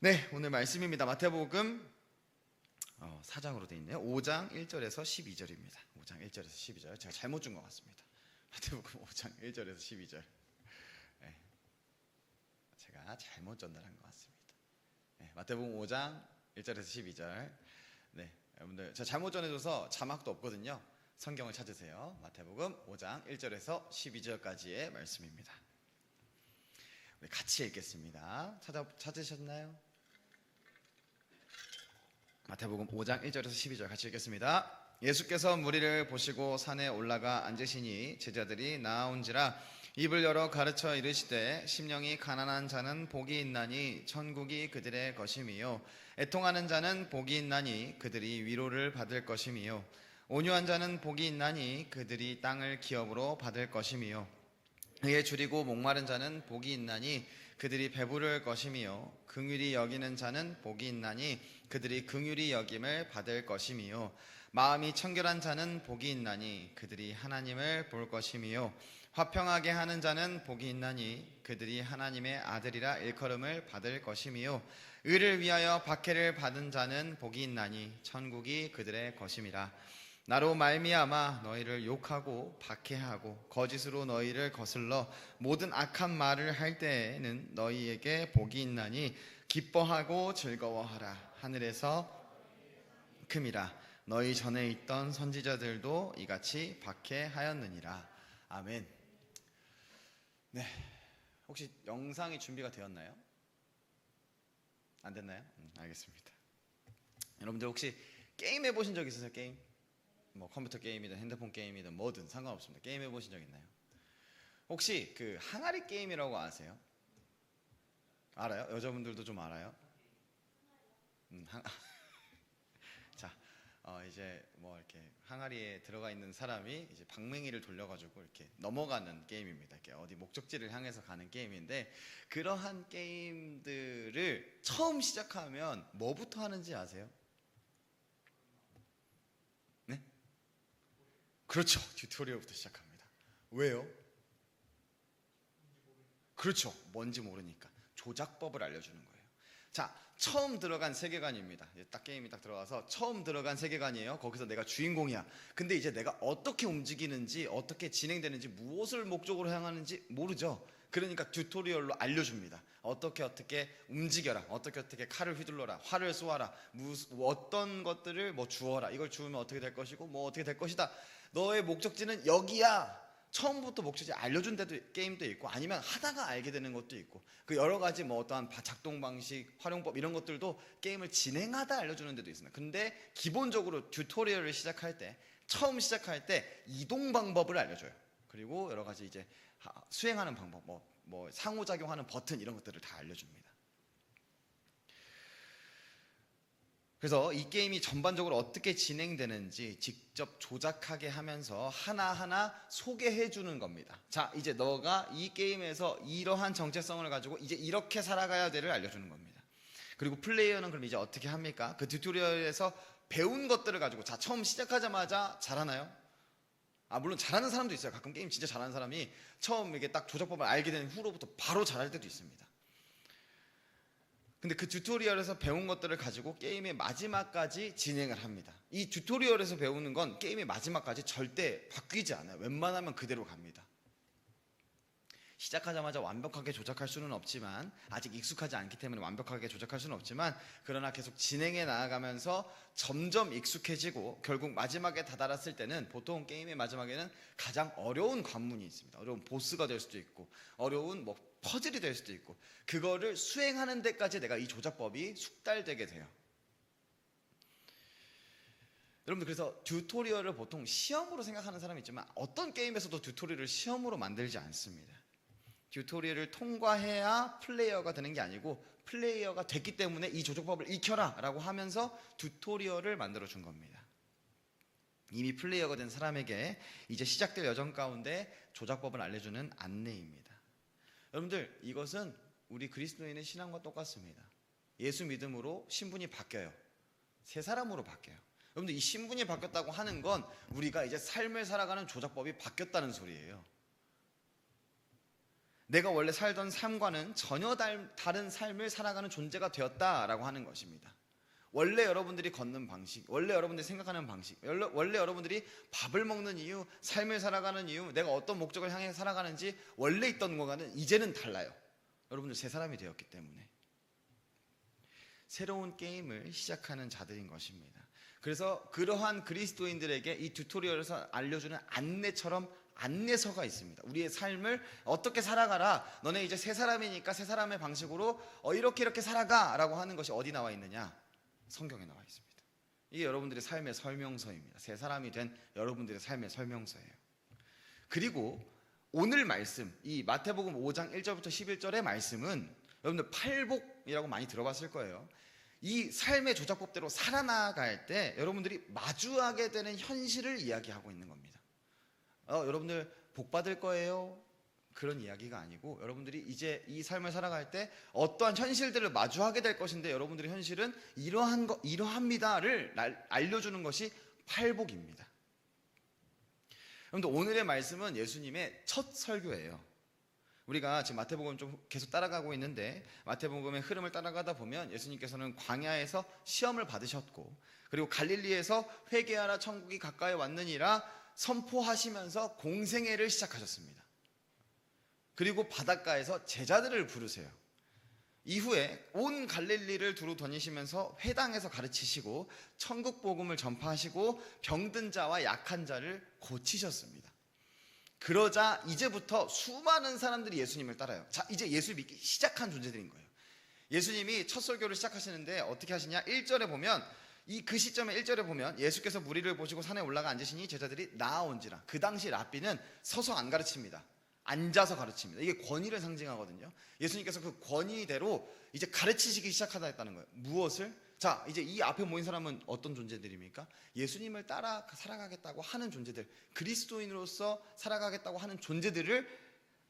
네, 오늘 말씀입니다. 마태복음 4장으로 되어 있네요. 5장 1절에서 12절입니다. 5장 1절에서 12절. 제가 잘못 준 것 같습니다. 마태복음 5장 1절에서 12절. 네, 제가 잘못 전달한 것 같습니다. 네, 마태복음 5장 1절에서 12절. 네, 여러분들 제가 잘못 전해줘서 자막도 없거든요. 성경을 찾으세요. 마태복음 5장 1절에서 12절까지의 말씀입니다. 우리 같이 읽겠습니다. 찾으셨나요? 마태복음 5장 1절에서 12절 같이 읽겠습니다. 예수께서 무리를 보시고 산에 올라가 앉으시니 제자들이 나아온지라 입을 열어 가르쳐 이르시되 심령이 가난한 자는 복이 있나니 천국이 그들의 것임이요 애통하는 자는 복이 있나니 그들이 위로를 받을 것임이요 온유한 자는 복이 있나니 그들이 땅을 기업으로 받을 것임이요 의에 줄이고 목마른 자는 복이 있나니 그들이 배부를 것임이요 긍휼히 여기는 자는 복이 있나니 그들이 긍휼히 여김을 받을 것임이요 마음이 청결한 자는 복이 있나니 그들이 하나님을 볼 것임이요 화평하게 하는 자는 복이 있나니 그들이 하나님의 아들이라 일컬음을 받을 것임이요 의를 위하여 박해를 받은 자는 복이 있나니 천국이 그들의 것임이라 나로 말미암아 너희를 욕하고 박해하고 거짓으로 너희를 거슬러 모든 악한 말을 할 때에는 너희에게 복이 있나니 기뻐하고 즐거워하라 하늘에서 큼이라 너희 전에 있던 선지자들도 이같이 박해하였느니라. 아멘. 네, 혹시 영상이 준비가 되었나요? 안 됐나요? 알겠습니다. 여러분들 혹시 게임 해보신 적 있으세요? 게임? 뭐 컴퓨터 게임이든 핸드폰 게임이든 뭐든 상관없습니다. 게임 해보신 적 있나요? 혹시 그 항아리 게임이라고 아세요? 알아요? 여자분들도 좀 알아요? 자, 이제 뭐 이렇게 항아리에 들어가 있는 사람이 이제 방맹이를 돌려가지고 이렇게 넘어가는 게임입니다. 이렇게 어디 목적지를 향해서 가는 게임인데 그러한 게임들을 처음 시작하면 뭐부터 하는지 아세요? 네? 그렇죠. 튜토리얼부터 시작합니다. 왜요? 그렇죠. 뭔지 모르니까. 조작법을 알려주는 거예요. 자, 처음 들어간 세계관입니다. 딱 게임이 딱 들어가서 처음 들어간 세계관이에요. 거기서 내가 주인공이야. 근데 이제 내가 어떻게 움직이는지, 어떻게 진행되는지, 무엇을 목적으로 향하는지 모르죠. 그러니까 튜토리얼로 알려줍니다. 어떻게 움직여라. 어떻게 칼을 휘둘러라. 활을 쏘아라. 어떤 것들을 뭐 주어라. 이걸 주우면 어떻게 될 것이고 뭐 어떻게 될 것이다. 너의 목적지는 여기야. 처음부터 목적지 알려준 게임도 있고 아니면 하다가 알게 되는 것도 있고 그 여러 가지 뭐 어떠한 작동 방식, 활용법 이런 것들도 게임을 진행하다 알려주는 데도 있습니다. 근데 기본적으로 튜토리얼을 시작할 때 처음 시작할 때 이동 방법을 알려줘요. 그리고 여러 가지 이제 수행하는 방법, 뭐 상호작용하는 버튼 이런 것들을 다 알려줍니다. 그래서 이 게임이 전반적으로 어떻게 진행되는지 직접 조작하게 하면서 하나하나 소개해 주는 겁니다. 자, 이제 너가 이 게임에서 이러한 정체성을 가지고 이제 이렇게 살아가야 돼를 알려주는 겁니다. 그리고 플레이어는 그럼 이제 어떻게 합니까? 그 튜토리얼에서 배운 것들을 가지고 자, 처음 시작하자마자 잘하나요? 물론 잘하는 사람도 있어요. 가끔 게임 진짜 잘하는 사람이 처음 이게 딱 조작법을 알게 된 후로부터 바로 잘할 때도 있습니다. 근데 그 튜토리얼에서 배운 것들을 가지고 게임의 마지막까지 진행을 합니다. 이 튜토리얼에서 배우는 건 게임의 마지막까지 절대 바뀌지 않아요. 웬만하면 그대로 갑니다. 시작하자마자 완벽하게 조작할 수는 없지만 아직 익숙하지 않기 때문에 완벽하게 조작할 수는 없지만 그러나 계속 진행해 나아가면서 점점 익숙해지고 결국 마지막에 다다랐을 때는 보통 게임의 마지막에는 가장 어려운 관문이 있습니다. 어려운 보스가 될 수도 있고 어려운 퍼즐이 될 수도 있고 그거를 수행하는 데까지 내가 이 조작법이 숙달되게 돼요. 여러분들 그래서 튜토리얼을 보통 시험으로 생각하는 사람이 있지만 어떤 게임에서도 튜토리얼을 시험으로 만들지 않습니다. 튜토리얼을 통과해야 플레이어가 되는 게 아니고 플레이어가 됐기 때문에 이 조작법을 익혀라 라고 하면서 튜토리얼을 만들어 준 겁니다. 이미 플레이어가 된 사람에게 이제 시작될 여정 가운데 조작법을 알려주는 안내입니다. 여러분들 이것은 우리 그리스도인의 신앙과 똑같습니다. 예수 믿음으로 신분이 바뀌어요. 새 사람으로 바뀌어요. 여러분들 이 신분이 바뀌었다고 하는 건 우리가 이제 삶을 살아가는 조작법이 바뀌었다는 소리예요. 내가 원래 살던 삶과는 전혀 다른 삶을 살아가는 존재가 되었다라고 하는 것입니다. 원래 여러분들이 걷는 방식, 원래 여러분들이 생각하는 방식, 원래 여러분들이 밥을 먹는 이유, 삶을 살아가는 이유, 내가 어떤 목적을 향해 살아가는지 원래 있던 것과는 이제는 달라요. 여러분들 새 사람이 되었기 때문에 새로운 게임을 시작하는 자들인 것입니다. 그래서 그러한 그리스도인들에게 이 튜토리얼에서 알려주는 안내처럼 안내서가 있습니다. 우리의 삶을 어떻게 살아가라. 너네 이제 새 사람이니까 새 사람의 방식으로 이렇게 살아가 라고 하는 것이 어디 나와 있느냐? 성경에 나와 있습니다. 이게 여러분들의 삶의 설명서입니다. 새 사람이 된 여러분들의 삶의 설명서예요. 그리고 오늘 말씀, 이 마태복음 5장 1절부터 11절의 말씀은 여러분들 팔복이라고 많이 들어봤을 거예요. 이 삶의 조작법대로 살아나갈 때 여러분들이 마주하게 되는 현실을 이야기하고 있는 겁니다. 여러분들 복 받을 거예요. 그런 이야기가 아니고 여러분들이 이제 이 삶을 살아갈 때 어떠한 현실들을 마주하게 될 것인데 여러분들의 현실은 이러합니다를 알려주는 것이 팔복입니다. 여러분들 오늘의 말씀은 예수님의 첫 설교예요. 우리가 지금 마태복음 좀 계속 따라가고 있는데 마태복음의 흐름을 따라가다 보면 예수님께서는 광야에서 시험을 받으셨고 그리고 갈릴리에서 회개하라 천국이 가까이 왔느니라 선포하시면서 공생애를 시작하셨습니다. 그리고 바닷가에서 제자들을 부르세요. 이후에 온 갈릴리를 두루 다니시면서 회당에서 가르치시고 천국 복음을 전파하시고 병든 자와 약한 자를 고치셨습니다. 그러자 이제부터 수많은 사람들이 예수님을 따라요. 자, 이제 예수 믿기 시작한 존재들인 거예요. 예수님이 첫 설교를 시작하시는데 어떻게 하시냐? 1절에 보면 그 시점에 1절에 보면 예수께서 무리를 보시고 산에 올라가 앉으시니 제자들이 나아온지라. 그 당시 랍비는 서서 안 가르칩니다. 앉아서 가르칩니다. 이게 권위를 상징하거든요. 예수님께서 그 권위대로 이제 가르치시기 시작하다 했다는 거예요. 무엇을? 자, 이제 이 앞에 모인 사람은 어떤 존재들입니까? 예수님을 따라 살아가겠다고 하는 존재들, 그리스도인으로서 살아가겠다고 하는 존재들을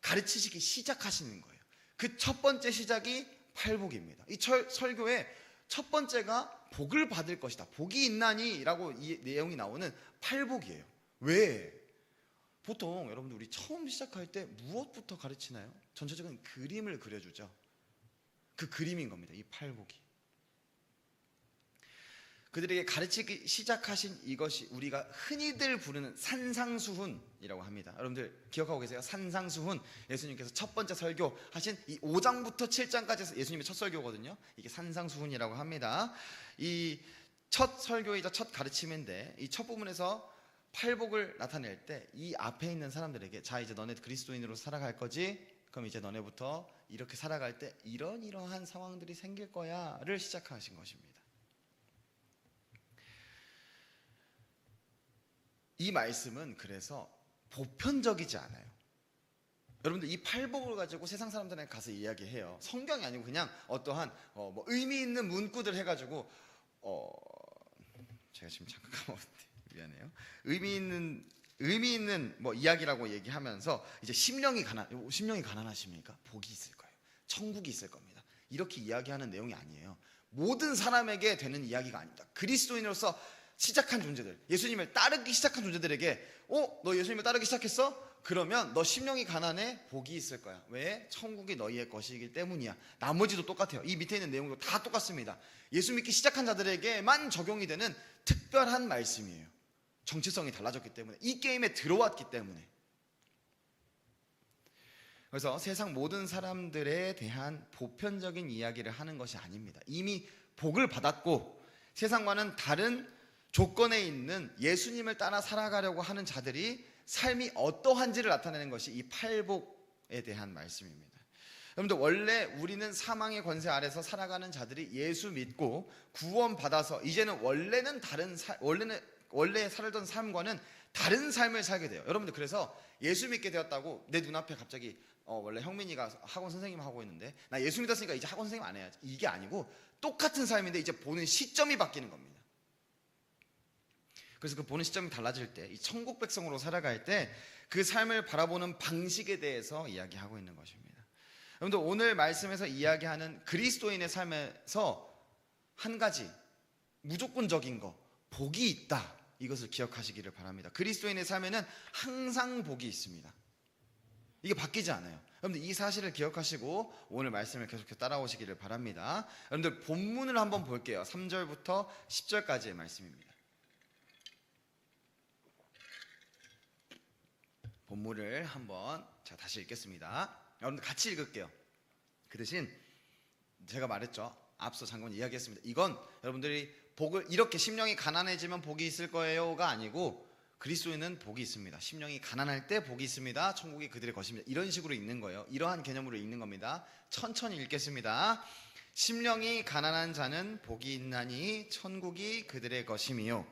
가르치시기 시작하시는 거예요. 그 첫 번째 시작이 팔복입니다. 이 설교의 첫 번째가 복을 받을 것이다. 복이 있나니? 라고 이 내용이 나오는 팔복이에요. 왜? 보통 여러분들 우리 처음 시작할 때 무엇부터 가르치나요? 전체적인 그림을 그려주죠. 그 그림인 겁니다. 이 팔복이. 그들에게 가르치기 시작하신 이것이 우리가 흔히들 부르는 산상수훈이라고 합니다. 여러분들 기억하고 계세요? 산상수훈. 예수님께서 첫 번째 설교 하신 이 5장부터 7장까지 예수님의 첫 설교거든요. 이게 산상수훈이라고 합니다. 이 첫 설교이자 첫 가르침인데 이 첫 부분에서 팔복을 나타낼 때 이 앞에 있는 사람들에게 자 이제 너네 그리스도인으로 살아갈 거지? 그럼 이제 너네부터 이렇게 살아갈 때 이러한 상황들이 생길 거야를 시작하신 것입니다. 이 말씀은 그래서 보편적이지 않아요. 여러분들 이 팔복을 가지고 세상 사람들한테 가서 이야기해요. 성경이 아니고 그냥 어떠한 뭐 의미 있는 문구들 해가지고 제가 지금 잠깐 까먹었는데 미안해요. 의미 있는 뭐 이야기라고 얘기하면서 이제 심령이 가난하십니까? 복이 있을 거예요. 천국이 있을 겁니다. 이렇게 이야기하는 내용이 아니에요. 모든 사람에게 되는 이야기가 아닙니다. 그리스도인으로서 시작한 존재들, 예수님을 따르기 시작한 존재들에게 너 예수님을 따르기 시작했어? 그러면 너 심령이 가난해? 복이 있을 거야. 왜? 천국이 너희의 것이기 때문이야. 나머지도 똑같아요. 이 밑에 있는 내용도 다 똑같습니다. 예수 믿기 시작한 자들에게만 적용이 되는 특별한 말씀이에요. 정체성이 달라졌기 때문에, 이 게임에 들어왔기 때문에. 그래서 세상 모든 사람들에 대한 보편적인 이야기를 하는 것이 아닙니다. 이미 복을 받았고 세상과는 다른 조건에 있는 예수님을 따라 살아가려고 하는 자들이 삶이 어떠한지를 나타내는 것이 이 팔복에 대한 말씀입니다. 여러분들 원래 우리는 사망의 권세 아래서 살아가는 자들이 예수 믿고 구원받아서 이제는 원래 살던 삶과는 다른 삶을 살게 돼요. 여러분들 그래서 예수 믿게 되었다고 내 눈앞에 갑자기 원래 형민이가 학원 선생님 하고 있는데 나 예수 믿었으니까 이제 학원 선생님 안 해야지, 이게 아니고 똑같은 삶인데 이제 보는 시점이 바뀌는 겁니다. 그래서 그 보는 시점이 달라질 때, 이 천국 백성으로 살아갈 때 그 삶을 바라보는 방식에 대해서 이야기하고 있는 것입니다. 여러분들 오늘 말씀에서 이야기하는 그리스도인의 삶에서 한 가지 무조건적인 거, 복이 있다. 이것을 기억하시기를 바랍니다. 그리스도인의 삶에는 항상 복이 있습니다. 이게 바뀌지 않아요. 여러분들 이 사실을 기억하시고 오늘 말씀을 계속해서 따라오시기를 바랍니다. 여러분들 본문을 한번 볼게요. 3절부터 10절까지의 말씀입니다. 본문을 한번 제가 다시 읽겠습니다. 여러분들 같이 읽을게요. 그 대신 제가 말했죠. 앞서 잠깐 이야기했습니다. 이건 여러분들이 복을 이렇게 심령이 가난해지면 복이 있을 거예요가 아니고 그리스도인은 복이 있습니다. 심령이 가난할 때 복이 있습니다. 천국이 그들의 것입니다. 이런 식으로 읽는 거예요. 이러한 개념으로 읽는 겁니다. 천천히 읽겠습니다. 심령이 가난한 자는 복이 있나니 천국이 그들의 것이미요.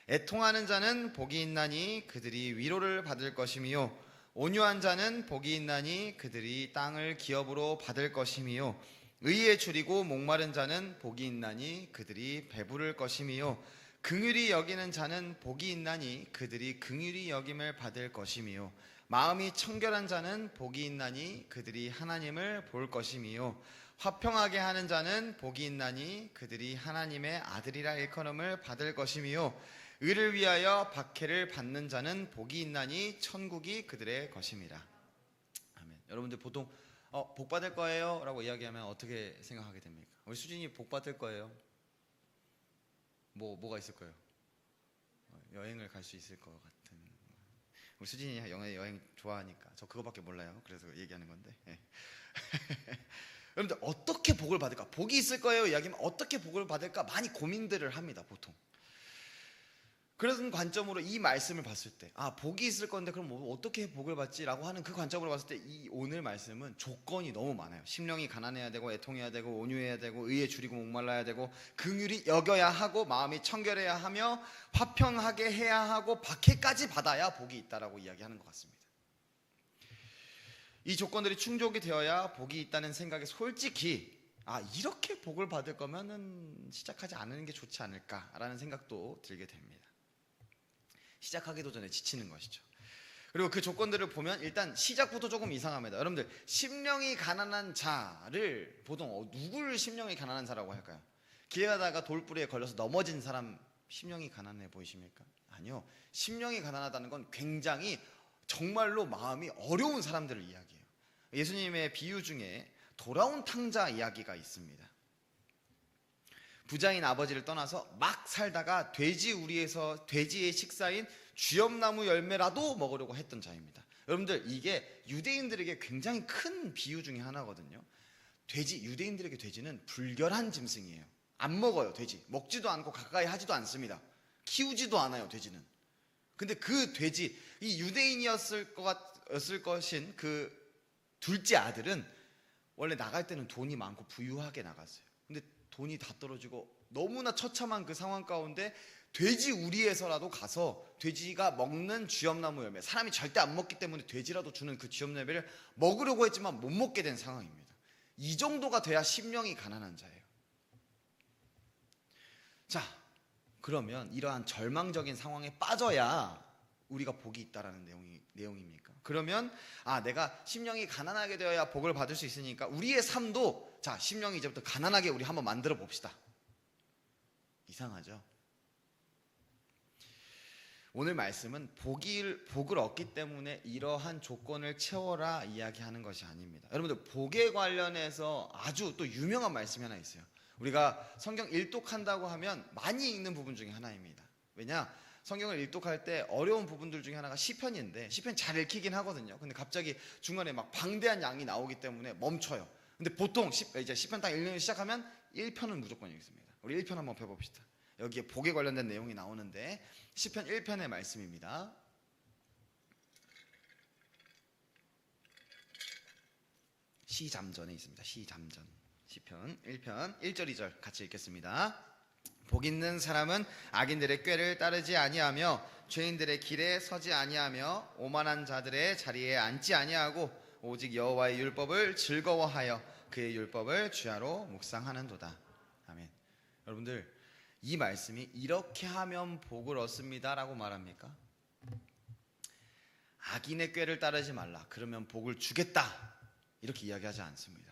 애통하는 자는 복이 있나니 그들이 위로를 받을 것이미요. 온유한 자는 복이 있나니 그들이 땅을 기업으로 받을 것이미요. 의에 줄이고 목마른 자는 복이 있나니 그들이 배부를 것이미요. 긍휼히 여기는 자는 복이 있나니 그들이 긍휼히 여김을 받을 것이미요. 마음이 청결한 자는 복이 있나니 그들이 하나님을 볼 것이미요. 화평하게 하는 자는 복이 있나니 그들이 하나님의 아들이라 일컬음을 받을 것이미요. 의를 위하여 박해를 받는 자는 복이 있나니 천국이 그들의 것입니다. 아멘. 여러분들 보통 복 받을 거예요 라고 이야기하면 어떻게 생각하게 됩니까? 우리 수진이 복 받을 거예요. 뭐가 있을 거예요? 여행을 갈 수 있을 것 같은. 우리 수진이 여행 좋아하니까 저 그거밖에 몰라요. 그래서 얘기하는 건데. 네. 여러분들 어떻게 복을 받을까? 복이 있을 거예요 이야기하면 어떻게 복을 받을까 많이 고민들을 합니다. 보통. 그런 관점으로 이 말씀을 봤을 때 복이 있을 건데 그럼 어떻게 복을 받지라고 하는 그 관점으로 봤을 때 이 오늘 말씀은 조건이 너무 많아요. 심령이 가난해야 되고 애통해야 되고 온유해야 되고 의에 줄이고 목말라야 되고 긍휼히 여겨야 하고 마음이 청결해야 하며 화평하게 해야 하고 박해까지 받아야 복이 있다라고 이야기하는 것 같습니다. 이 조건들이 충족이 되어야 복이 있다는 생각에 솔직히 이렇게 복을 받을 거면은 시작하지 않는 게 좋지 않을까라는 생각도 들게 됩니다. 시작하기도 전에 지치는 것이죠. 그리고 그 조건들을 보면 일단 시작부터 조금 이상합니다. 여러분들 심령이 가난한 자를 보통 누구를 심령이 가난한 자라고 할까요? 길 가다가 돌부리에 걸려서 넘어진 사람 심령이 가난해 보이십니까? 아니요. 심령이 가난하다는 건 굉장히 정말로 마음이 어려운 사람들을 이야기해요. 예수님의 비유 중에 돌아온 탕자 이야기가 있습니다. 부자인 아버지를 떠나서 막 살다가 돼지의 식사인 쥐엄나무 열매라도 먹으려고 했던 자입니다. 여러분들 이게 유대인들에게 굉장히 큰 비유 중에 하나거든요. 유대인들에게 돼지는 불결한 짐승이에요. 안 먹어요. 돼지 먹지도 않고 가까이 하지도 않습니다. 키우지도 않아요. 돼지는. 근데 그 돼지 이 유대인이었을 것인 그 둘째 아들은 원래 나갈 때는 돈이 많고 부유하게 나갔어요. 근데 돈이 다 떨어지고 너무나 처참한 그 상황 가운데 돼지 우리에서라도 가서 돼지가 먹는 쥐엄나무 열매, 사람이 절대 안 먹기 때문에 돼지라도 주는 그 쥐엄나무 열매를 먹으려고 했지만 못 먹게 된 상황입니다. 이 정도가 돼야 심령이 가난한 자예요. 자, 그러면 이러한 절망적인 상황에 빠져야 우리가 복이 있다라는 내용입니까? 그러면 내가 심령이 가난하게 되어야 복을 받을 수 있으니까 우리의 삶도 심령이 이제부터 가난하게 우리 한번 만들어 봅시다. 이상하죠? 오늘 말씀은 복을 얻기 때문에 이러한 조건을 채워라 이야기하는 것이 아닙니다. 여러분들 복에 관련해서 아주 또 유명한 말씀이 하나 있어요. 우리가 성경 일독한다고 하면 많이 읽는 부분 중에 하나입니다. 왜냐? 성경을 일독할 때 어려운 부분들 중에 하나가 시편인데 시편 잘 읽히긴 하거든요. 근데 갑자기 중간에 막 방대한 양이 나오기 때문에 멈춰요. 근데 보통 이제 시편 딱 읽는 시작하면 1편은 무조건 읽습니다. 우리 1편 한번 펴봅시다. 여기에 복에 관련된 내용이 나오는데 시편 1편의 말씀입니다. 시잠전에 있습니다. 시잠전. 시편 1편 1절 2절 같이 읽겠습니다. 복 있는 사람은 악인들의 꾀를 따르지 아니하며 죄인들의 길에 서지 아니하며 오만한 자들의 자리에 앉지 아니하고 오직 여호와의 율법을 즐거워하여 그의 율법을 주야로 묵상하는도다. 아멘. 여러분들 이 말씀이 이렇게 하면 복을 얻습니다 라고 말합니까? 악인의 꾀를 따르지 말라 그러면 복을 주겠다 이렇게 이야기하지 않습니다.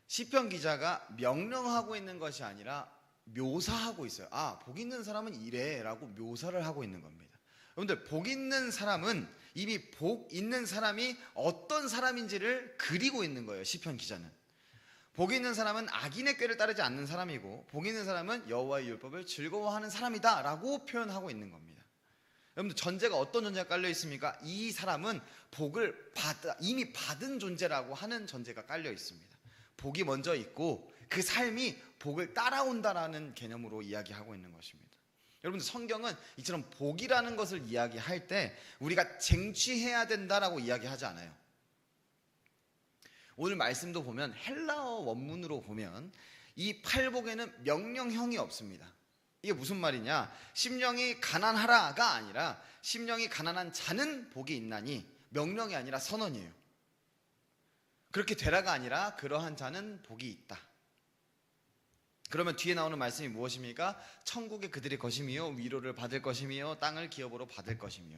시편 기자가 명령하고 있는 것이 아니라 묘사하고 있어요. 복 있는 사람은 이래 라고 묘사를 하고 있는 겁니다. 여러분들, 복 있는 사람은 이미 복 있는 사람이 어떤 사람인지를 그리고 있는 거예요. 시편 기자는. 복 있는 사람은 악인의 꾀를 따르지 않는 사람이고, 복 있는 사람은 여호와의 율법을 즐거워하는 사람이다 라고 표현하고 있는 겁니다. 여러분들, 전제가 어떤 전제가 깔려 있습니까? 이 사람은 복을 이미 받은 존재라고 하는 전제가 깔려 있습니다. 복이 먼저 있고 그 삶이 복을 따라온다라는 개념으로 이야기하고 있는 것입니다. 여러분들, 성경은 이처럼 복이라는 것을 이야기할 때 우리가 쟁취해야 된다라고 이야기하지 않아요. 오늘 말씀도 보면 헬라어 원문으로 보면 이 팔복에는 명령형이 없습니다. 이게 무슨 말이냐? 심령이 가난하라가 아니라 심령이 가난한 자는 복이 있나니, 명령이 아니라 선언이에요. 그렇게 되라가 아니라 그러한 자는 복이 있다. 그러면 뒤에 나오는 말씀이 무엇입니까? 천국에 그들의 것이며 위로를 받을 것이며 땅을 기업으로 받을 것이며.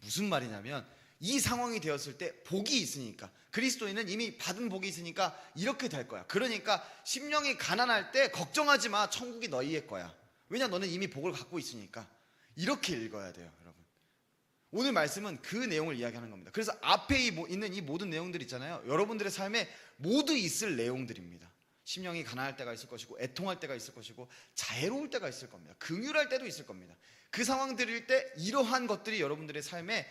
무슨 말이냐면 이 상황이 되었을 때 복이 있으니까, 그리스도인은 이미 받은 복이 있으니까 이렇게 될 거야. 그러니까 심령이 가난할 때 걱정하지 마, 천국이 너희의 거야. 왜냐, 너는 이미 복을 갖고 있으니까. 이렇게 읽어야 돼요, 여러분. 오늘 말씀은 그 내용을 이야기하는 겁니다. 그래서 앞에 있는 이 모든 내용들 있잖아요, 여러분들의 삶에 모두 있을 내용들입니다. 심령이 가난할 때가 있을 것이고, 애통할 때가 있을 것이고, 자애로울 때가 있을 겁니다. 긍휼할 때도 있을 겁니다. 그 상황들일 때 이러한 것들이 여러분들의 삶에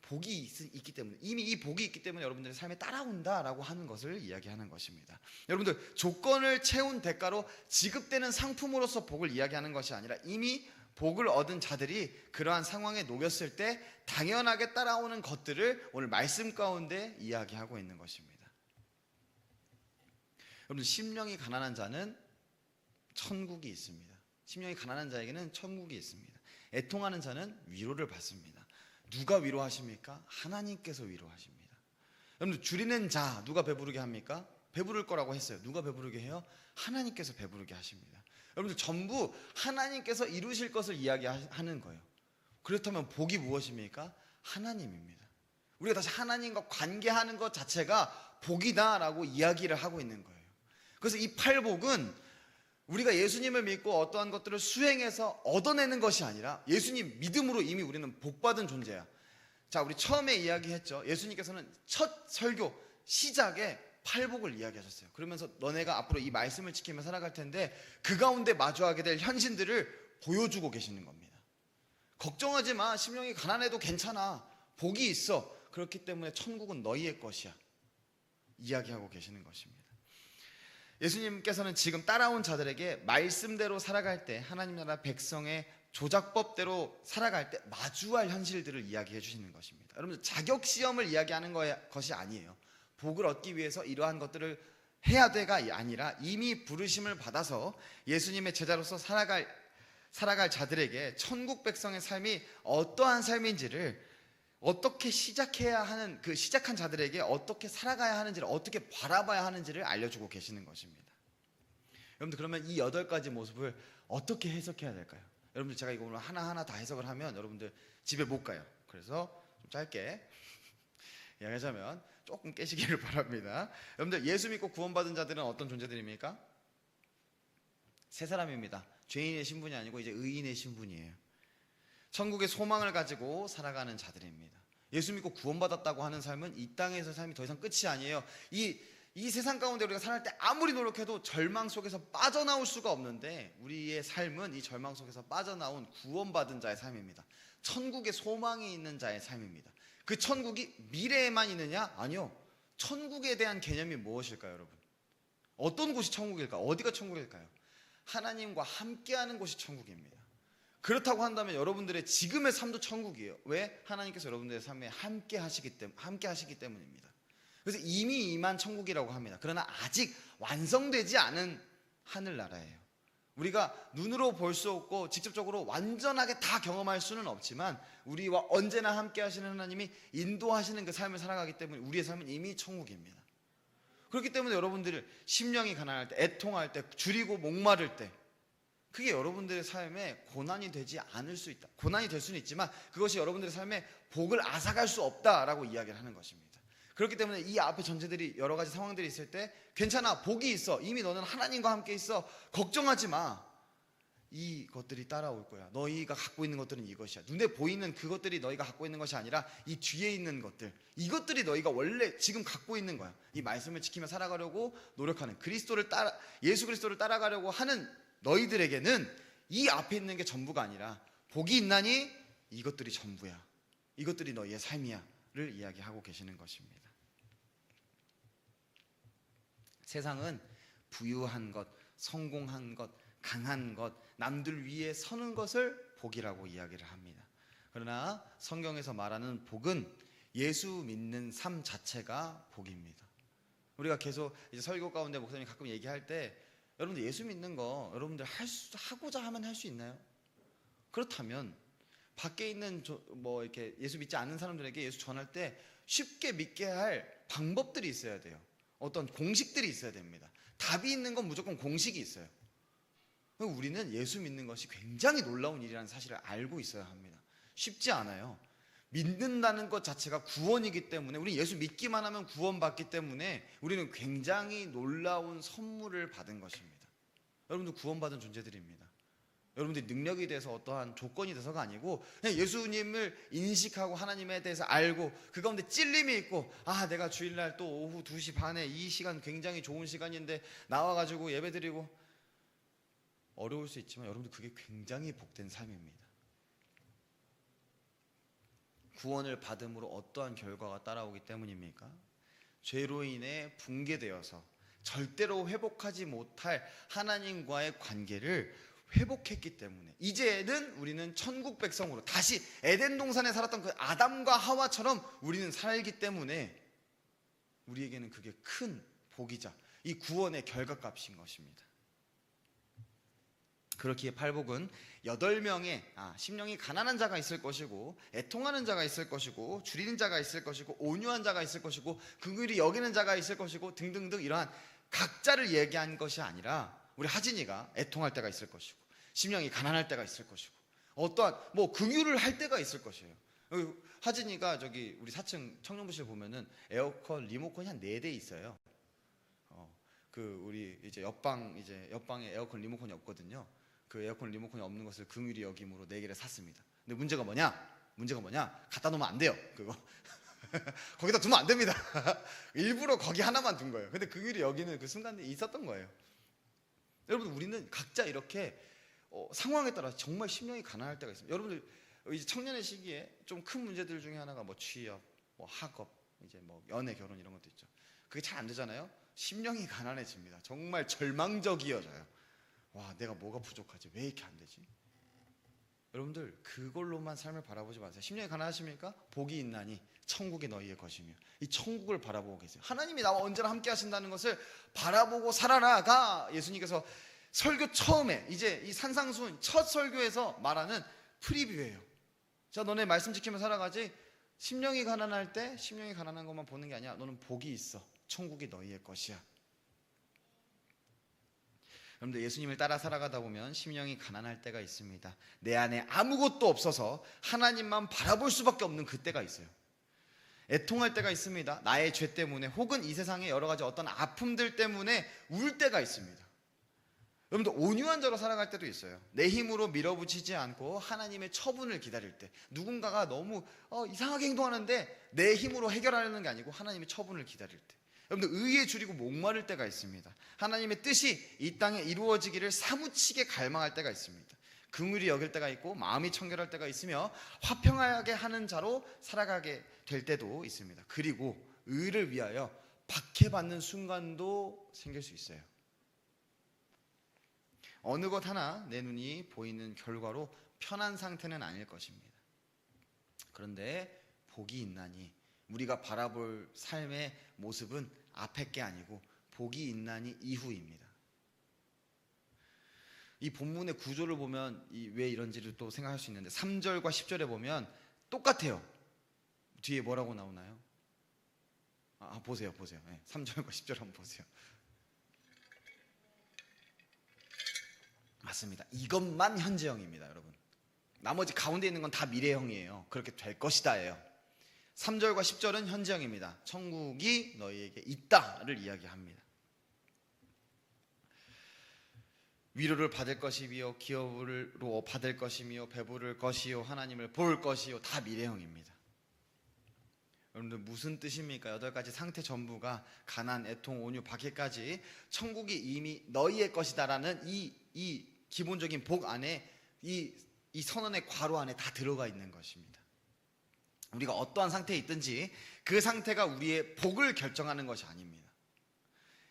복이 있기 때문에, 이미 이 복이 있기 때문에 여러분들의 삶에 따라온다라고 하는 것을 이야기하는 것입니다. 여러분들, 조건을 채운 대가로 지급되는 상품으로서 복을 이야기하는 것이 아니라 이미 복을 얻은 자들이 그러한 상황에 놓였을 때 당연하게 따라오는 것들을 오늘 말씀 가운데 이야기하고 있는 것입니다. 여러분, 심령이 가난한 자는 천국이 있습니다. 심령이 가난한 자에게는 천국이 있습니다. 애통하는 자는 위로를 받습니다. 누가 위로하십니까? 하나님께서 위로하십니다. 여러분, 줄이는 자 누가 배부르게 합니까? 배부를 거라고 했어요. 누가 배부르게 해요? 하나님께서 배부르게 하십니다. 여러분들, 전부 하나님께서 이루실 것을 이야기하는 거예요. 그렇다면 복이 무엇입니까? 하나님입니다. 우리가 다시 하나님과 관계하는 것 자체가 복이다라고 이야기를 하고 있는 거예요. 그래서 이 팔복은 우리가 예수님을 믿고 어떠한 것들을 수행해서 얻어내는 것이 아니라 예수님 믿음으로 이미 우리는 복받은 존재야. 자, 우리 처음에 이야기했죠. 예수님께서는 첫 설교 시작에 팔복을 이야기하셨어요. 그러면서 너네가 앞으로 이 말씀을 지키며 살아갈 텐데 그 가운데 마주하게 될 현실들을 보여주고 계시는 겁니다. 걱정하지 마. 심령이 가난해도 괜찮아. 복이 있어. 그렇기 때문에 천국은 너희의 것이야. 이야기하고 계시는 것입니다. 예수님께서는 지금 따라온 자들에게 말씀대로 살아갈 때, 하나님 나라 백성의 조작법대로 살아갈 때 마주할 현실들을 이야기해 주시는 것입니다. 여러분, 자격시험을 이야기하는 것이 아니에요. 복을 얻기 위해서 이러한 것들을 해야 돼가 아니라 이미 부르심을 받아서 예수님의 제자로서 살아갈 자들에게 천국 백성의 삶이 어떠한 삶인지를 어떻게 시작해야 하는, 그 시작한 자들에게 어떻게 살아가야 하는지를, 어떻게 바라봐야 하는지를 알려주고 계시는 것입니다. 여러분들, 그러면 이 8가지 모습을 어떻게 해석해야 될까요? 여러분들, 제가 이거 오늘 하나하나 다 해석을 하면 여러분들 집에 못 가요. 그래서 좀 짧게 이야기하자면 조금 깨시기를 바랍니다. 여러분들, 예수 믿고 구원받은 자들은 어떤 존재들입니까? 세 사람입니다. 죄인의 신분이 아니고 이제 의인의 신분이에요. 천국의 소망을 가지고 살아가는 자들입니다. 예수 믿고 구원받았다고 하는 삶은 이 땅에서 삶이 더 이상 끝이 아니에요. 이 세상 가운데 우리가 살할 때 아무리 노력해도 절망 속에서 빠져나올 수가 없는데, 우리의 삶은 이 절망 속에서 빠져나온 구원받은 자의 삶입니다. 천국의 소망이 있는 자의 삶입니다. 그 천국이 미래에만 있느냐? 아니요. 천국에 대한 개념이 무엇일까요, 여러분? 어떤 곳이 천국일까? 어디가 천국일까요? 하나님과 함께하는 곳이 천국입니다. 그렇다고 한다면 여러분들의 지금의 삶도 천국이에요. 왜? 하나님께서 여러분들의 삶에 함께 하시기 때문입니다. 그래서 이미 임한 천국이라고 합니다. 그러나 아직 완성되지 않은 하늘나라예요. 우리가 눈으로 볼 수 없고 직접적으로 완전하게 다 경험할 수는 없지만 우리와 언제나 함께 하시는 하나님이 인도하시는 그 삶을 살아가기 때문에 우리의 삶은 이미 천국입니다. 그렇기 때문에 여러분들이 심령이 가난할 때, 애통할 때, 줄이고 목마를 때, 그게 여러분들의 삶에 고난이 되지 않을 수 있다. 고난이 될 수는 있지만 그것이 여러분들의 삶에 복을 앗아갈 수 없다라고 이야기를 하는 것입니다. 그렇기 때문에 이 앞에 전제들이, 여러 가지 상황들이 있을 때 괜찮아, 복이 있어, 이미 너는 하나님과 함께 있어, 걱정하지 마, 이것들이 따라올 거야. 너희가 갖고 있는 것들은 이것이야. 눈에 보이는 그것들이 너희가 갖고 있는 것이 아니라 이 뒤에 있는 것들, 이것들이 너희가 원래 지금 갖고 있는 거야. 이 말씀을 지키며 살아가려고 노력하는 예수 그리스도를 따라가려고 하는 너희들에게는 이 앞에 있는 게 전부가 아니라 복이 있나니 이것들이 전부야. 이것들이 너희의 삶이야를 이야기하고 계시는 것입니다. 세상은 부유한 것, 성공한 것, 강한 것, 남들 위에 서는 것을 복이라고 이야기를 합니다. 그러나 성경에서 말하는 복은 예수 믿는 삶 자체가 복입니다. 우리가 계속 이제 설교 가운데 목사님 가끔 얘기할 때 여러분들 예수 믿는 거 여러분들 하고자 하면 할 수 있나요? 그렇다면 밖에 있는 이렇게 예수 믿지 않는 사람들에게 예수 전할 때 쉽게 믿게 할 방법들이 있어야 돼요. 어떤 공식들이 있어야 됩니다. 답이 있는 건 무조건 공식이 있어요. 우리는 예수 믿는 것이 굉장히 놀라운 일이라는 사실을 알고 있어야 합니다. 쉽지 않아요. 믿는다는 것 자체가 구원이기 때문에, 우리 예수 믿기만 하면 구원받기 때문에 우리는 굉장히 놀라운 선물을 받은 것입니다. 여러분들 구원받은 존재들입니다. 여러분들이 능력이 돼서 어떠한 조건이 돼서가 아니고 그냥 예수님을 인식하고 하나님에 대해서 알고 그 가운데 찔림이 있고, 내가 주일날 또 오후 2시 반에 이 시간 굉장히 좋은 시간인데 나와가지고 예배드리고, 어려울 수 있지만 여러분들 그게 굉장히 복된 삶입니다. 구원을 받음으로 어떠한 결과가 따라오기 때문입니까? 죄로 인해 붕괴되어서 절대로 회복하지 못할 하나님과의 관계를 회복했기 때문에 이제는 우리는 천국 백성으로 다시 에덴 동산에 살았던 그 아담과 하와처럼 우리는 살기 때문에 우리에게는 그게 큰 복이자 이 구원의 결과값인 것입니다. 그렇기에 팔복은 8명의 심령이 가난한 자가 있을 것이고, 애통하는 자가 있을 것이고, 줄이는 자가 있을 것이고, 온유한 자가 있을 것이고, 긍휼히 여기는 자가 있을 것이고 등등등, 이러한 각자를 얘기한 것이 아니라 우리 하진이가 애통할 때가 있을 것이고, 심령이 가난할 때가 있을 것이고, 어떠한 긍휼을 할 때가 있을 것이에요. 하진이가 저기 우리 4층 청년부실 보면은 에어컨 리모컨이 한 4대 있어요. 우리 이제 옆방에 에어컨 리모컨이 없거든요. 그 에어컨 리모컨이 없는 것을 긍휼히 여김으로 4개를 샀습니다. 근데 문제가 뭐냐? 갖다 놓으면 안 돼요. 그거 거기다 두면 안 됩니다. 일부러 거기 하나만 둔 거예요. 근데 긍휼히 여기는 그 순간에 있었던 거예요. 여러분, 우리는 각자 이렇게 상황에 따라 정말 심령이 가난할 때가 있습니다. 여러분들 이제 청년의 시기에 좀 큰 문제들 중에 하나가 취업, 학업, 이제 연애, 결혼 이런 것도 있죠. 그게 잘 안 되잖아요. 심령이 가난해집니다. 정말 절망적이어져요. 내가 뭐가 부족하지? 왜 이렇게 안 되지? 여러분들 그걸로만 삶을 바라보지 마세요. 심령이 가난하십니까? 복이 있나니 천국이 너희의 것이며, 이 천국을 바라보고 계세요. 하나님이 나와 언제나 함께 하신다는 것을 바라보고 살아라가 예수님께서 설교 처음에 이제 이 산상수훈 첫 설교에서 말하는 프리뷰예요. 자, 너네 말씀 지키며 살아가지. 심령이 가난할 때 심령이 가난한 것만 보는 게 아니야. 너는 복이 있어. 천국이 너희의 것이야. 여러분들 예수님을 따라 살아가다 보면 심령이 가난할 때가 있습니다. 내 안에 아무것도 없어서 하나님만 바라볼 수밖에 없는 그때가 있어요. 애통할 때가 있습니다. 나의 죄 때문에, 혹은 이 세상의 여러 가지 어떤 아픔들 때문에 울 때가 있습니다. 여러분들 온유한 자로 살아갈 때도 있어요. 내 힘으로 밀어붙이지 않고 하나님의 처분을 기다릴 때, 누군가가 너무 이상하게 행동하는데 내 힘으로 해결하려는 게 아니고 하나님의 처분을 기다릴 때, 여러분들 의에 줄이고 목마를 때가 있습니다. 하나님의 뜻이 이 땅에 이루어지기를 사무치게 갈망할 때가 있습니다. 긍휼히 여길 때가 있고, 마음이 청결할 때가 있으며, 화평하게 하는 자로 살아가게 될 때도 있습니다. 그리고 의를 위하여 박해받는 순간도 생길 수 있어요. 어느 것 하나 내 눈이 보이는 결과로 편한 상태는 아닐 것입니다. 그런데 복이 있나니, 우리가 바라볼 삶의 모습은 앞에 게 아니고 복이 있나니 이후입니다. 이 본문의 구조를 보면 왜 이런지를 또 생각할 수 있는데, 3절과 10절에 보면 똑같아요. 뒤에 뭐라고 나오나요? 보세요. 3절과 10절 한번 보세요. 맞습니다. 이것만 현재형입니다, 여러분. 나머지 가운데 있는 건 다 미래형이에요. 그렇게 될 것이다예요. 3절과 10절은 현재형입니다. 천국이 너희에게 있다를 이야기합니다. 위로를 받을 것이며 기업으로 받을 것이며 배부를 것이요 하나님을 볼 것이요 다 미래형입니다. 여러분들 무슨 뜻입니까? 8가지 상태 전부가 가난, 애통, 온유, 박해까지 천국이 이미 너희의 것이다라는 이 기본적인 복 안에 이 선언의 괄호 안에 다 들어가 있는 것입니다. 우리가 어떠한 상태에 있든지 그 상태가 우리의 복을 결정하는 것이 아닙니다.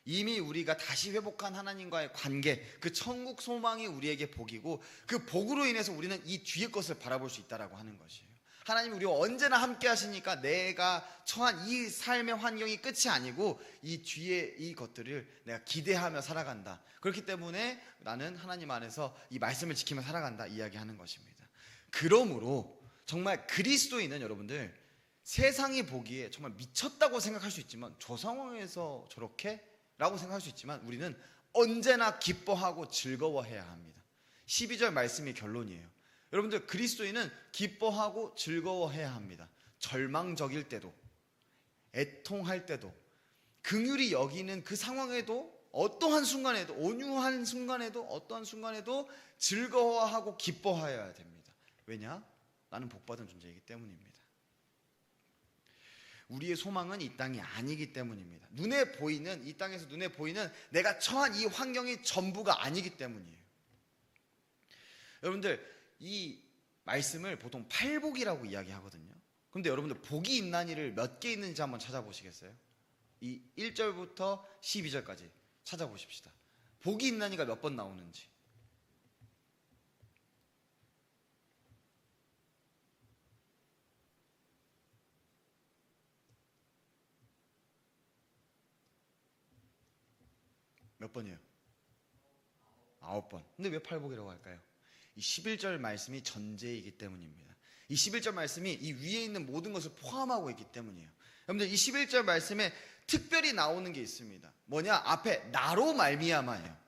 이미 우리가 다시 회복한 하나님과의 관계, 그 천국 소망이 우리에게 복이고 그 복으로 인해서 우리는 이 뒤의 것을 바라볼 수 있다라고 하는 것이에요. 하나님이 우리와 언제나 함께 하시니까 내가 처한 이 삶의 환경이 끝이 아니고 이 뒤에 이 것들을 내가 기대하며 살아간다. 그렇기 때문에 나는 하나님 안에서 이 말씀을 지키며 살아간다 이야기하는 것입니다. 그러므로 정말 그리스도인은 여러분들 세상이 보기에 정말 미쳤다고 생각할 수 있지만 저 상황에서 저렇게? 라고 생각할 수 있지만 우리는 언제나 기뻐하고 즐거워해야 합니다. 12절 말씀이 결론이에요. 여러분들 그리스도인은 기뻐하고 즐거워해야 합니다. 절망적일 때도 애통할 때도 긍휼히 여기는 그 상황에도 어떠한 순간에도 온유한 순간에도 어떠한 순간에도 즐거워하고 기뻐해야 됩니다. 왜냐? 나는 복받은 존재이기 때문입니다. 우리의 소망은 이 땅이 아니기 때문입니다. 눈에 보이는 이 땅에서 눈에 보이는 내가 처한 이 환경이 전부가 아니기 때문이에요. 여러분들 이 말씀을 보통 팔복이라고 이야기하거든요. 그런데 여러분들 복이 있나니를 몇 개 있는지 한번 찾아보시겠어요? 이 1절부터 12절까지 찾아보십시다. 복이 있나니가 몇 번 나오는지. 몇 번이에요? 9번. 근데 왜 팔복이라고 할까요? 이 11절 말씀이 전제이기 때문입니다. 이 11절 말씀이 이 위에 있는 모든 것을 포함하고 있기 때문이에요. 여러분들 이 11절 말씀에 특별히 나오는 게 있습니다. 뭐냐? 앞에 나로 말미암아예요.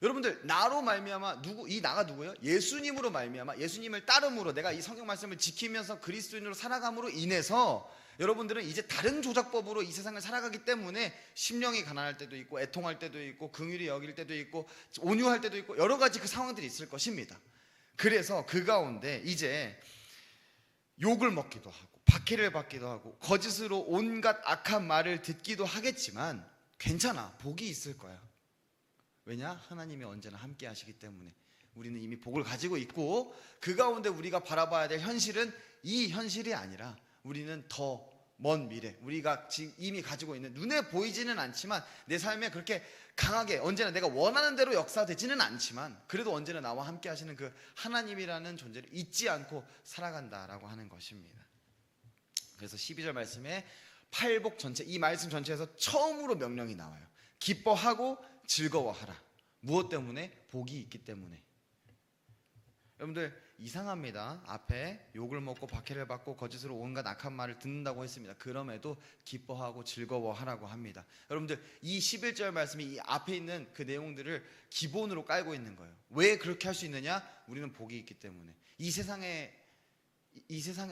여러분들 나로 말미암아 이 나가 누구예요? 예수님으로 말미암아 예수님을 따름으로 내가 이 성경 말씀을 지키면서 그리스도인으로 살아감으로 인해서 여러분들은 이제 다른 조작법으로 이 세상을 살아가기 때문에 심령이 가난할 때도 있고 애통할 때도 있고 긍휼히 여길 때도 있고 온유할 때도 있고 여러 가지 그 상황들이 있을 것입니다. 그래서 그 가운데 이제 욕을 먹기도 하고 박해를 받기도 하고 거짓으로 온갖 악한 말을 듣기도 하겠지만 괜찮아, 복이 있을 거야. 왜냐? 하나님이 언제나 함께 하시기 때문에 우리는 이미 복을 가지고 있고 그 가운데 우리가 바라봐야 될 현실은 이 현실이 아니라 우리는 더 먼 미래, 우리가 지금 이미 가지고 있는 눈에 보이지는 않지만 내 삶에 그렇게 강하게 언제나 내가 원하는 대로 역사되지는 않지만 그래도 언제나 나와 함께 하시는 그 하나님이라는 존재를 잊지 않고 살아간다라고 하는 것입니다. 그래서 12절 말씀에 팔복 전체, 이 말씀 전체에서 처음으로 명령이 나와요. 기뻐하고 즐거워하라. 무엇 때문에? 복이 있기 때문에. 여러분들 이상합니다. 앞에 욕을 먹고 박해를 받고 거짓으로 온갖 악한 말을 듣는다고 했습니다. 그럼에도 기뻐하고 즐거워하라고 합니다. 여러분들 이 11절 말씀이 이 앞에 있는 그 내용들을 기본으로 깔고 있는 거예요. 왜 그렇게 할 수 있느냐? 우리는 복이 있기 때문에. 이 세상의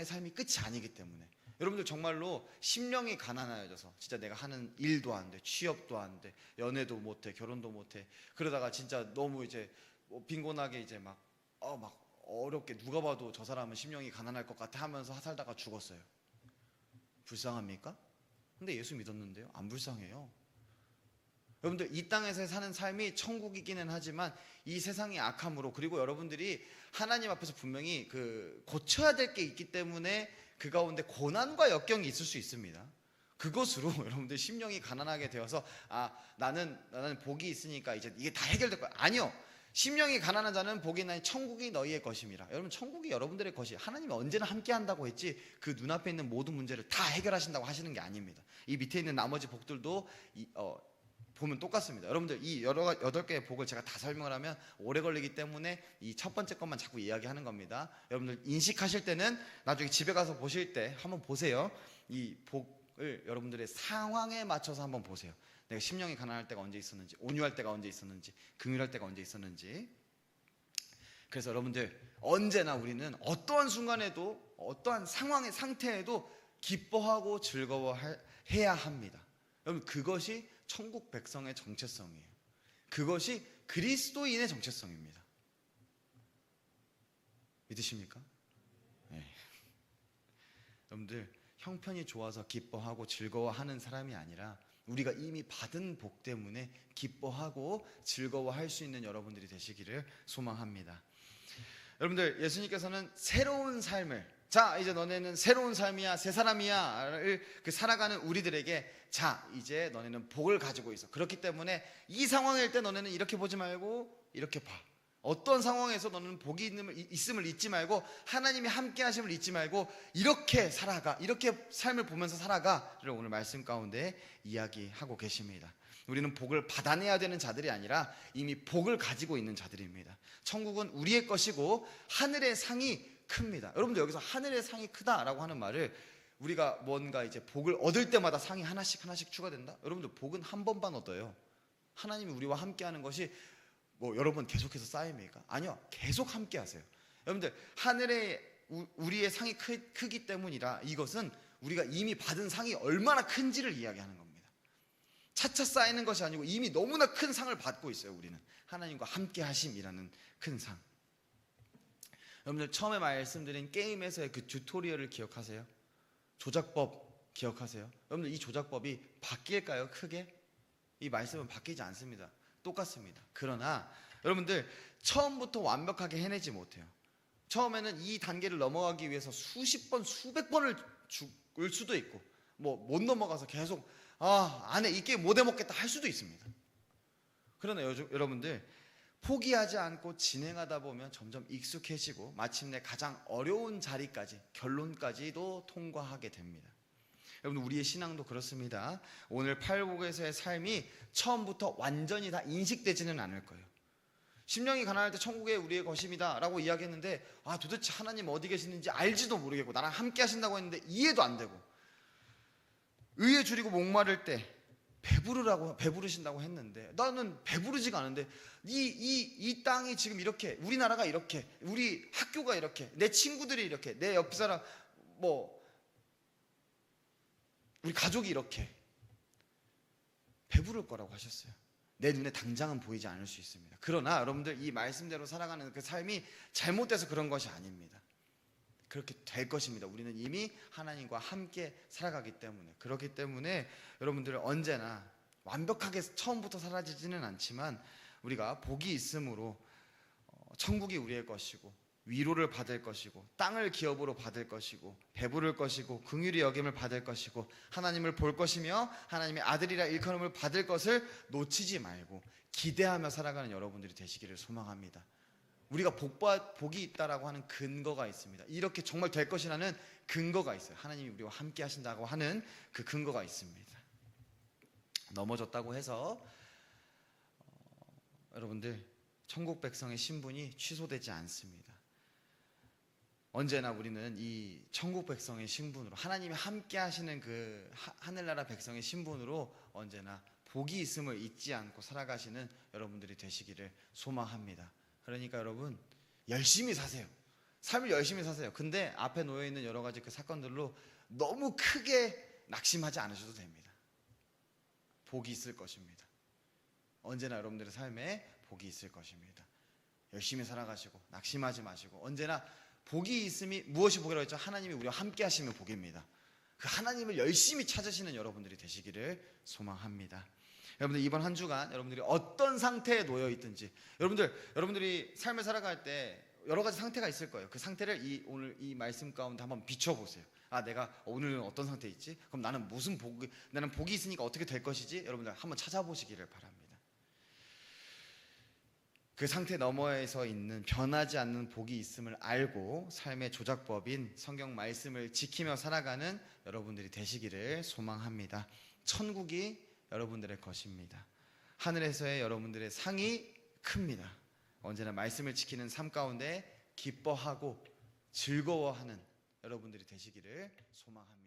삶이 끝이 아니기 때문에. 여러분들 정말로 심령이 가난해져서 진짜 내가 하는 일도 안 돼, 취업도 안 돼, 연애도 못 해, 결혼도 못 해. 그러다가 진짜 너무 이제 빈곤하게 이제 막 어렵게 누가 봐도 저 사람은 심령이 가난할 것 같아 하면서 살다가 죽었어요. 불쌍합니까? 근데 예수 믿었는데요? 안 불쌍해요. 여러분들 이 땅에서 사는 삶이 천국이기는 하지만 이 세상의 악함으로 그리고 여러분들이 하나님 앞에서 분명히 고쳐야 될 게 있기 때문에 그 가운데 고난과 역경이 있을 수 있습니다. 그것으로 여러분들 심령이 가난하게 되어서 나는 복이 있으니까 이제 이게 다 해결될 거야. 아니요. 심령이 가난한 자는 복이 있나니 천국이 너희의 것임이라. 여러분 천국이 여러분들의 것이 언제나 함께 한다고 했지 그 눈앞에 있는 모든 문제를 다 해결하신다고 하시는 게 아닙니다. 이 밑에 있는 나머지 복들도 보면 똑같습니다. 여러분들 이 8개의 복을 제가 다 설명을 하면 오래 걸리기 때문에 이 첫 번째 것만 자꾸 이야기하는 겁니다. 여러분들 인식하실 때는 나중에 집에 가서 보실 때 한번 보세요. 이 복을 여러분들의 상황에 맞춰서 한번 보세요. 내가 심령이 가난할 때가 언제 있었는지, 온유할 때가 언제 있었는지, 긍휼할 때가 언제 있었는지. 그래서 여러분들 언제나 우리는 어떠한 순간에도 어떠한 상황의 상태에도 기뻐하고 즐거워해야 합니다. 여러분 그것이 천국 백성의 정체성이에요. 그것이 그리스도인의 정체성입니다. 믿으십니까? 네. 여러분들, 형편이 좋아서 기뻐하고 즐거워하는 사람이 아니라 우리가 이미 받은 복 때문에 기뻐하고 즐거워할 수 있는 여러분들이 되시기를 소망합니다. 여러분들, 예수님께서는 새로운 삶을, 자 이제 너네는 새로운 삶이야, 새 사람이야를 살아가는 우리들에게, 자 이제 너네는 복을 가지고 있어. 그렇기 때문에 이 상황일 때 너네는 이렇게 보지 말고 이렇게 봐. 어떤 상황에서 너는 복이 있음을 잊지 말고 하나님이 함께 하심을 잊지 말고 이렇게 살아가, 이렇게 삶을 보면서 살아가를 오늘 말씀 가운데 이야기하고 계십니다. 우리는 복을 받아내야 되는 자들이 아니라 이미 복을 가지고 있는 자들입니다. 천국은 우리의 것이고 하늘의 상이 큽니다. 여러분들, 여기서 하늘의 상이 크다라고 하는 말을 우리가 뭔가 이제 복을 얻을 때마다 상이 하나씩 추가된다? 여러분들, 복은 한 번만 얻어요. 하나님이 우리와 함께 하는 것이 뭐 여러 번 계속해서 쌓입니까? 아니요, 계속 함께 하세요. 여러분들, 하늘에 우리의 상이 크기 때문이라 이것은 우리가 이미 받은 상이 얼마나 큰지를 이야기하는 겁니다. 차차 쌓이는 것이 아니고 이미 너무나 큰 상을 받고 있어요. 우리는 하나님과 함께 하심이라는 큰 상. 여러분들, 처음에 말씀드린 게임에서의 그 튜토리얼을 기억하세요? 조작법 기억하세요? 여러분들, 이 조작법이 바뀔까요? 크게? 이 말씀은 바뀌지 않습니다. 똑같습니다. 그러나 여러분들, 처음부터 완벽하게 해내지 못해요. 처음에는 이 단계를 넘어가기 위해서 수십 번, 수백 번을 죽을 수도 있고, 뭐 못 넘어가서 계속 안에 이 게임 못 해먹겠다 할 수도 있습니다. 그러나 여러분들, 포기하지 않고 진행하다 보면 점점 익숙해지고 마침내 가장 어려운 자리까지, 결론까지도 통과하게 됩니다. 여러분, 우리의 신앙도 그렇습니다. 오늘 팔복에서의 삶이 처음부터 완전히 다 인식되지는 않을 거예요. 심령이 가난할 때 천국에 우리의 것입니다 라고 이야기했는데, 도대체 하나님 어디 계시는지 알지도 모르겠고 나랑 함께 하신다고 했는데 이해도 안 되고, 의에 줄이고 목마를 때 배부르신다고 했는데 나는 배부르지가 않은데 이 땅이 지금 이렇게, 우리나라가 이렇게, 우리 학교가 이렇게, 내 친구들이 이렇게, 내 옆 사람, 우리 가족이 이렇게 배부를 거라고 하셨어요. 내 눈에 당장은 보이지 않을 수 있습니다. 그러나 여러분들, 이 말씀대로 살아가는 그 삶이 잘못돼서 그런 것이 아닙니다. 그렇게 될 것입니다. 우리는 이미 하나님과 함께 살아가기 때문에. 그렇기 때문에 여러분들, 언제나 완벽하게 처음부터 사라지지는 않지만 우리가 복이 있음으로 천국이 우리의 것이고 위로를 받을 것이고 땅을 기업으로 받을 것이고 배부를 것이고 긍휼히 여김을 받을 것이고 하나님을 볼 것이며 하나님의 아들이라 일컬음을 받을 것을 놓치지 말고 기대하며 살아가는 여러분들이 되시기를 소망합니다. 우리가 복이 있다라고 하는 근거가 있습니다. 이렇게 정말 될 것이라는 근거가 있어요. 하나님이 우리와 함께 하신다고 하는 그 근거가 있습니다. 넘어졌다고 해서 여러분들, 천국 백성의 신분이 취소되지 않습니다. 언제나 우리는 이 천국 백성의 신분으로, 하나님이 함께 하시는 그 하늘나라 백성의 신분으로 언제나 복이 있음을 잊지 않고 살아가시는 여러분들이 되시기를 소망합니다. 그러니까 여러분, 열심히 사세요. 삶을 열심히 사세요. 근데 앞에 놓여있는 여러 가지 그 사건들로 너무 크게 낙심하지 않으셔도 됩니다. 복이 있을 것입니다. 언제나 여러분들의 삶에 복이 있을 것입니다. 열심히 살아가시고 낙심하지 마시고, 언제나 복이 있음이, 무엇이 복이라고 했죠? 하나님이 우리와 함께 하시면 복입니다. 그 하나님을 열심히 찾으시는 여러분들이 되시기를 소망합니다. 여러분들, 이번 한 주간 여러분들이 어떤 상태에 놓여 있든지, 여러분들이 삶을 살아갈 때 여러 가지 상태가 있을 거예요. 그 상태를 오늘 이 말씀 가운데 한번 비춰보세요. 내가 오늘은 어떤 상태에 있지? 그럼 나는 나는 복이 있으니까 어떻게 될 것이지? 여러분들 한번 찾아보시기를 바랍니다. 그 상태 너머에서 있는 변하지 않는 복이 있음을 알고 삶의 조작법인 성경 말씀을 지키며 살아가는 여러분들이 되시기를 소망합니다. 천국이 여러분들의 것입니다. 하늘에서의 여러분들의 상이 큽니다. 언제나 말씀을 지키는 삶 가운데 기뻐하고 즐거워하는 여러분들이 되시기를 소망합니다.